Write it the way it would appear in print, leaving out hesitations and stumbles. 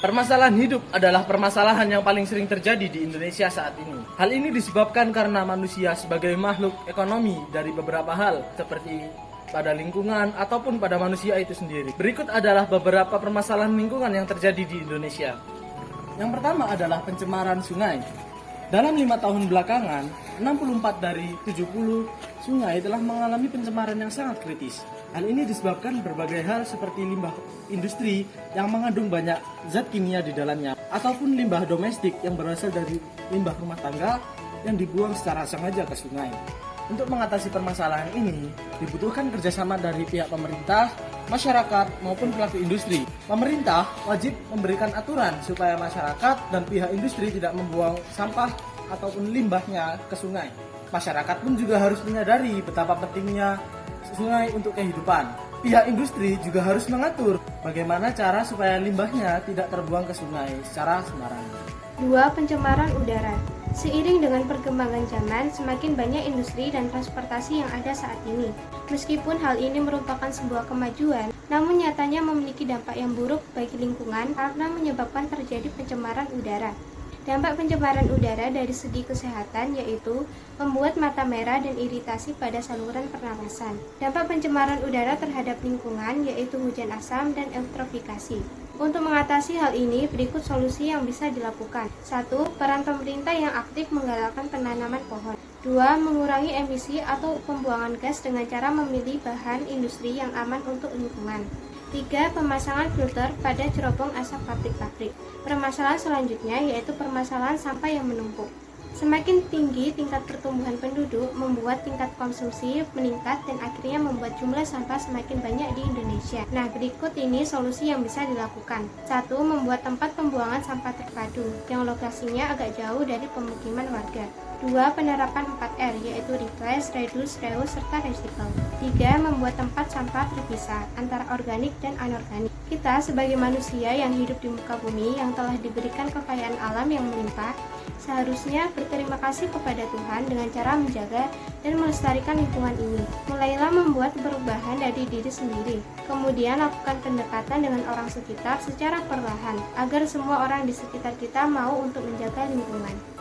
Permasalahan hidup adalah permasalahan yang paling sering terjadi di Indonesia saat ini. Hal ini disebabkan karena manusia sebagai makhluk ekonomi dari beberapa hal, seperti pada lingkungan ataupun pada manusia itu sendiri. Berikut adalah beberapa permasalahan lingkungan yang terjadi di Indonesia. Yang pertama adalah pencemaran sungai. Dalam 5 tahun belakangan, 64 dari 70 sungai telah mengalami pencemaran yang sangat kritis. Hal ini disebabkan berbagai hal seperti limbah industri yang mengandung banyak zat kimia di dalamnya, ataupun limbah domestik yang berasal dari limbah rumah tangga yang dibuang secara sengaja ke sungai. Untuk mengatasi permasalahan ini, dibutuhkan kerjasama dari pihak pemerintah, masyarakat, maupun pelaku industri. Pemerintah wajib memberikan aturan supaya masyarakat dan pihak industri tidak membuang sampah ataupun limbahnya ke sungai. Masyarakat pun juga harus menyadari betapa pentingnya sungai untuk kehidupan. Pihak industri juga harus mengatur bagaimana cara supaya limbahnya tidak terbuang ke sungai secara sembarangan. 2. Pencemaran udara. Seiring dengan perkembangan zaman, semakin banyak industri dan transportasi yang ada saat ini. Meskipun hal ini merupakan sebuah kemajuan, namun nyatanya memiliki dampak yang buruk bagi lingkungan karena menyebabkan terjadi pencemaran udara. Dampak pencemaran udara dari segi kesehatan yaitu membuat mata merah dan iritasi pada saluran pernapasan. Dampak pencemaran udara terhadap lingkungan yaitu hujan asam dan eutrofikasi. Untuk mengatasi hal ini, berikut solusi yang bisa dilakukan. 1. Peran pemerintah yang aktif menggalakkan penanaman pohon. 2. Mengurangi emisi atau pembuangan gas dengan cara memilih bahan industri yang aman untuk lingkungan. 3. Pemasangan filter pada cerobong asap pabrik-pabrik. Permasalahan selanjutnya yaitu permasalahan sampah yang menumpuk. Semakin tinggi tingkat pertumbuhan penduduk membuat tingkat konsumsi meningkat dan akhirnya membuat jumlah sampah semakin banyak di Indonesia. Nah, berikut ini solusi yang bisa dilakukan. 1. Membuat tempat pembuangan sampah terpadu yang lokasinya agak jauh dari pemukiman warga. 2. Penerapan 4R yaitu replace, reduce, reuse, serta recycle. 3. Membuat tempat sampah terpisah antara organik dan anorganik. Kita sebagai manusia yang hidup di muka bumi yang telah diberikan kekayaan alam yang melimpah, seharusnya berterima kasih kepada Tuhan dengan cara menjaga dan melestarikan lingkungan ini. Mulailah membuat perubahan dari diri sendiri. Kemudian lakukan pendekatan dengan orang sekitar secara perlahan, agar semua orang di sekitar kita mau untuk menjaga lingkungan.